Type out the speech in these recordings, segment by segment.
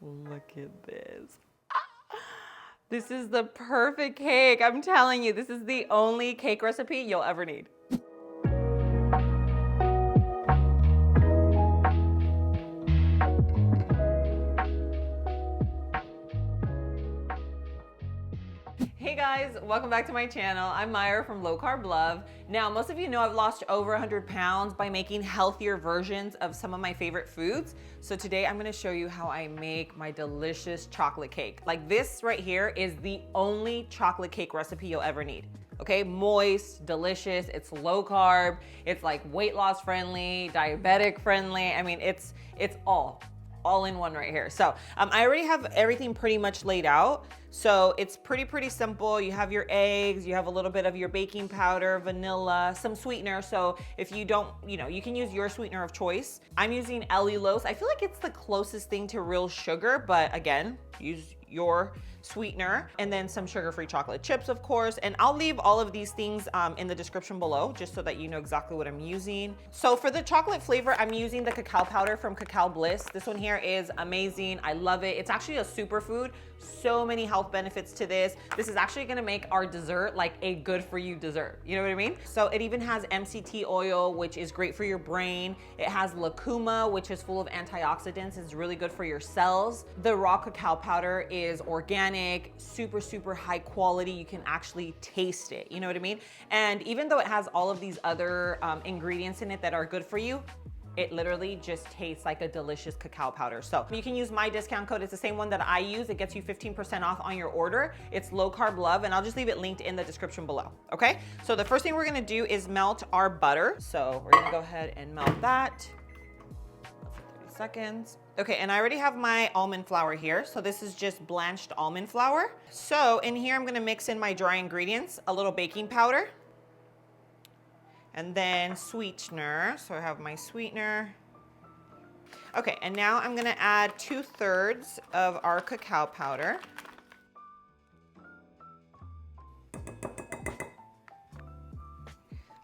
Look at this. This is the perfect cake. I'm telling you, this is the only cake recipe you'll ever need. Hey guys, welcome back to my channel. I'm Myra from Low Carb Love. Now, most of you know I've lost over 100 pounds by making healthier versions of some of my favorite foods. So today I'm gonna show you how I make my delicious chocolate cake. Like this right here is the only chocolate cake recipe you'll ever need. Okay, moist, delicious, it's low carb, it's like weight loss friendly, diabetic friendly. I mean, it's all in one right here. So I already have everything pretty much laid out. So it's pretty simple. You have your eggs, you have a little bit of your baking powder, vanilla, some sweetener. So if you don't, you can use your sweetener of choice. I'm using allulose. I feel like it's the closest thing to real sugar, but again, use your sweetener, and then some sugar-free chocolate chips, of course. And I'll leave all of these things in the description below, just so that you know exactly what I'm using. So for the chocolate flavor, I'm using the cacao powder from Cacao Bliss. This one here is amazing. I love it. It's actually a superfood. So many health benefits to this. This is actually gonna make our dessert like a good for you dessert. You know what I mean? So it even has MCT oil, which is great for your brain. It has lucuma, which is full of antioxidants. It's really good for your cells. The raw cacao powder is organic, super high quality. You can actually taste it. You know what I mean? And even though it has all of these other ingredients in it that are good for you, it literally just tastes like a delicious cacao powder. So you can use my discount code. It's the same one that I use. It gets you 15% off on your order. It's Low Carb Love, and I'll just leave it linked in the description below, okay? So the first thing we're gonna do is melt our butter. So we're gonna go ahead and melt that for 30 seconds. Okay, and I already have my almond flour here. So this is just blanched almond flour. So in here, I'm gonna mix in my dry ingredients, a little baking powder, and then sweetener. So I have my sweetener. Okay, and now I'm gonna add 2/3 of our cacao powder.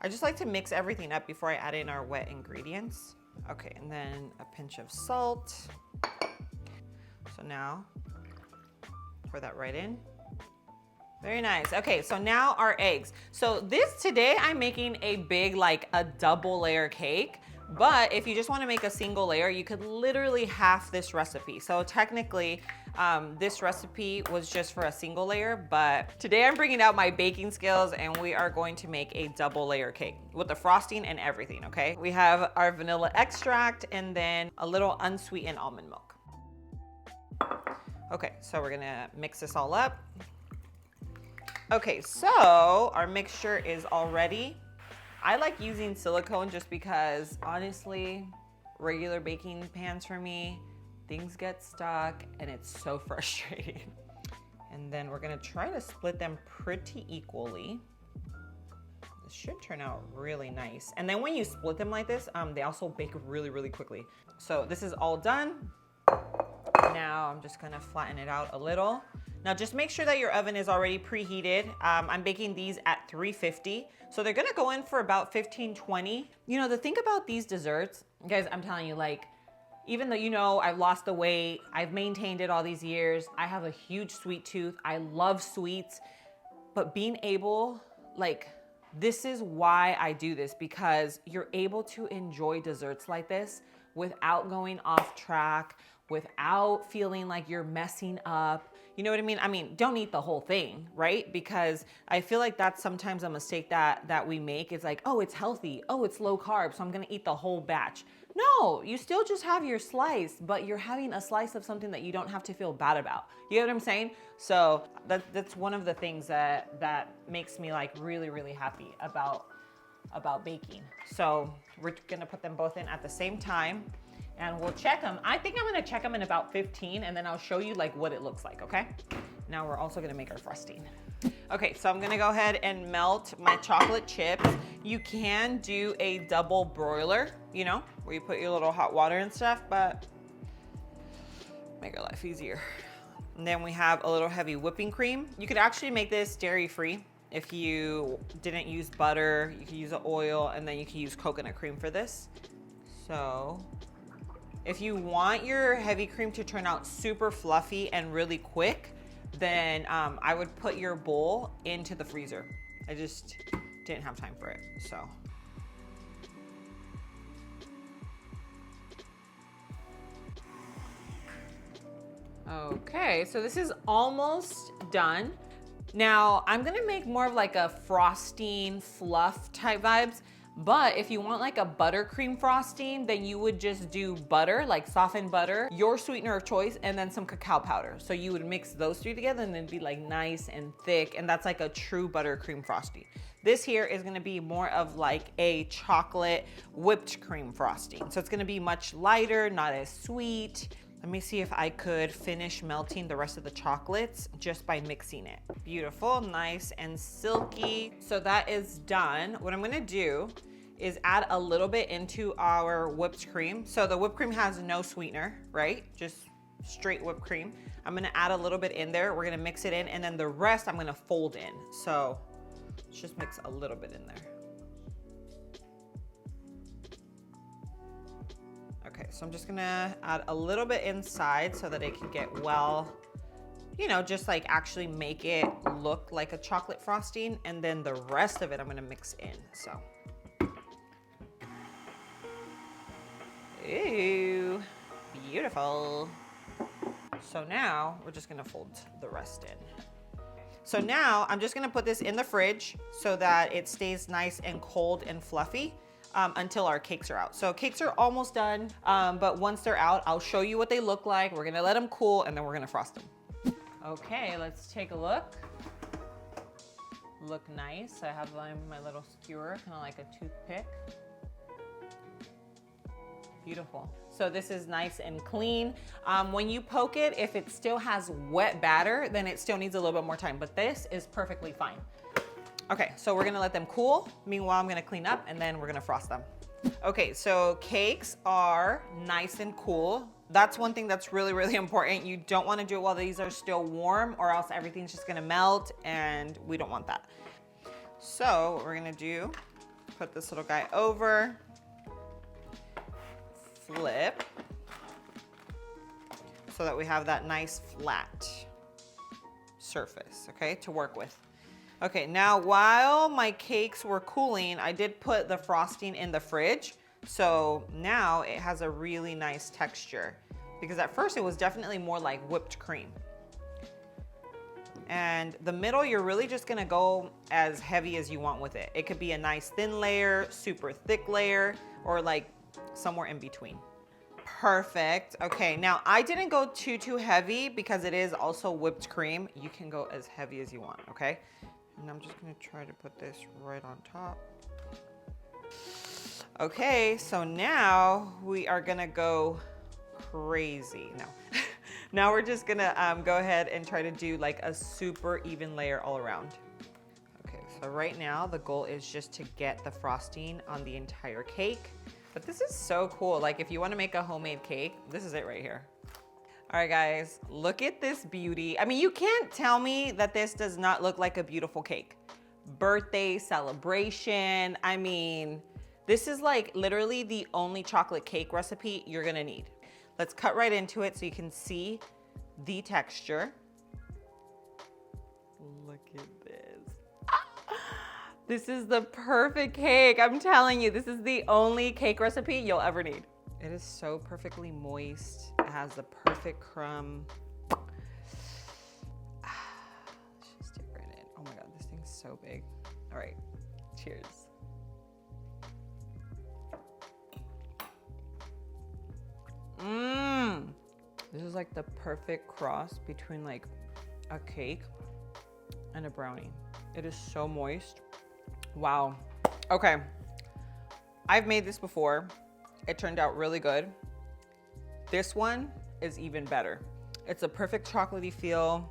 I just like to mix everything up before I add in our wet ingredients. Okay, and then a pinch of salt. So now, pour that right in. Very nice. Okay, so now our eggs. So today I'm making a big, like a double layer cake, but if you just wanna make a single layer, you could literally half this recipe. So technically, this recipe was just for a single layer, but today I'm bringing out my baking skills and we are going to make a double layer cake with the frosting and everything, okay? We have our vanilla extract and then a little unsweetened almond milk. Okay, so we're gonna mix this all up. Okay, so our mixture is all ready. I like using silicone just because honestly, regular baking pans for me, things get stuck and it's so frustrating. And then we're gonna try to split them pretty equally. This should turn out really nice. And then when you split them like this, they also bake really quickly. So this is all done. Now I'm just gonna flatten it out a little. Now just make sure that your oven is already preheated. I'm baking these at 350. So they're gonna go in for about 15-20. The thing about these desserts, guys, I'm telling you, like, even though I've lost the weight, I've maintained it all these years, I have a huge sweet tooth, I love sweets, but being able, this is why I do this, because you're able to enjoy desserts like this without going off track, without feeling like you're messing up. You know what I mean? I mean, don't eat the whole thing, right? Because I feel like that's sometimes a mistake that we make. It's like, oh, it's healthy. Oh, it's low carb, so I'm gonna eat the whole batch. No, you still just have your slice, but you're having a slice of something that you don't have to feel bad about. You know what I'm saying? So that's one of the things that makes me like really happy about baking. So we're gonna put them both in at the same time. And we'll check them. I think I'm gonna check them in about 15 and then I'll show you like what it looks like, okay? Now we're also gonna make our frosting. Okay, so I'm gonna go ahead and melt my chocolate chips. You can do a double broiler, where you put your little hot water and stuff, but make your life easier. And then we have a little heavy whipping cream. You could actually make this dairy-free. If you didn't use butter, you could use the oil, and then you can use coconut cream for this. So If you want your heavy cream to turn out super fluffy and really quick, then I would put your bowl into the freezer. I just didn't have time for it, so. Okay, so this is almost done. Now, I'm gonna make more of like a frosting fluff type vibes, but if you want like a buttercream frosting, then you would just do butter, like softened butter, your sweetener of choice, and then some cacao powder. So you would mix those three together and then be like nice and thick, and that's like a true buttercream frosting. This here is gonna be more of like a chocolate whipped cream frosting. So it's gonna be much lighter, not as sweet. Let me see if I could finish melting the rest of the chocolates just by mixing it. Beautiful, nice and silky. So that is done. What I'm gonna do is add a little bit into our whipped cream. So the whipped cream has no sweetener, right? Just straight whipped cream. I'm gonna add a little bit in there. We're gonna mix it in, and then the rest I'm gonna fold in. So let's just mix a little bit in there. Okay, so I'm just gonna add a little bit inside so that it can get well, you know, just like actually make it look like a chocolate frosting, and then the rest of it I'm gonna mix in, so. Ooh, beautiful. So now we're just gonna fold the rest in. So now I'm just gonna put this in the fridge so that it stays nice and cold and fluffy. Until our cakes are out. So cakes are almost done, but once they're out, I'll show you what they look like. We're gonna let them cool, and then we're gonna frost them. Okay, let's take a look. Look nice. I have my little skewer, kind of like a toothpick. Beautiful. So this is nice and clean. When you poke it, if it still has wet batter, then it still needs a little bit more time, but this is perfectly fine. Okay, so we're gonna let them cool. Meanwhile, I'm gonna clean up, and then we're gonna frost them. Okay, so cakes are nice and cool. That's one thing that's really, really important. You don't wanna do it while these are still warm, or else everything's just gonna melt, and we don't want that. So what we're gonna do, put this little guy over, flip, so that we have that nice flat surface, okay, to work with. Okay, now while my cakes were cooling, I did put the frosting in the fridge. So now it has a really nice texture, because at first it was definitely more like whipped cream. And the middle, you're really just gonna go as heavy as you want with it. It could be a nice thin layer, super thick layer, or like somewhere in between. Perfect. Okay, now I didn't go too heavy because it is also whipped cream. You can go as heavy as you want, okay? And I'm just gonna try to put this right on top. Okay, so now we are gonna go crazy. No, now we're just gonna go ahead and try to do like a super even layer all around. Okay, so right now the goal is just to get the frosting on the entire cake. But this is so cool. Like if you wanna make a homemade cake, this is it right here. All right, guys, look at this beauty. I mean, you can't tell me that this does not look like a beautiful cake. Birthday celebration. I mean, this is like literally the only chocolate cake recipe you're gonna need. Let's cut right into it so you can see the texture. Look at this. This is the perfect cake. I'm telling you, this is the only cake recipe you'll ever need. It is so perfectly moist. It has the perfect crumb. Let's just dip right in. Oh my God, this thing's so big. All right, cheers. This is like the perfect cross between like a cake and a brownie. It is so moist. Wow. Okay, I've made this before. It turned out really good. This one is even better. It's a perfect chocolatey feel.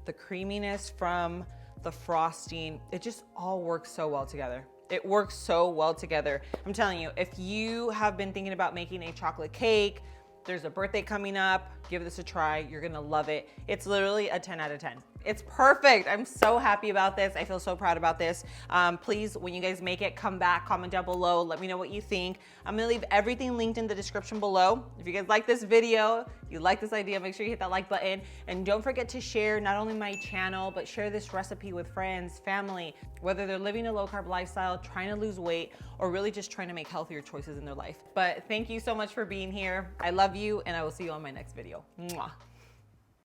The creaminess from the frosting, it just all works so well together. It works so well together. I'm telling you, if you have been thinking about making a chocolate cake, there's a birthday coming up, give this a try. You're gonna love it. It's literally a 10 out of 10. It's perfect. I'm so happy about this. I feel so proud about this. Please, when you guys make it, come back, comment down below. Let me know what you think. I'm gonna leave everything linked in the description below. If you guys like this video, you like this idea, make sure you hit that like button. And don't forget to share not only my channel, but share this recipe with friends, family, whether they're living a low carb lifestyle, trying to lose weight, or really just trying to make healthier choices in their life. But thank you so much for being here. I love you, and I will see you on my next video. Mwah.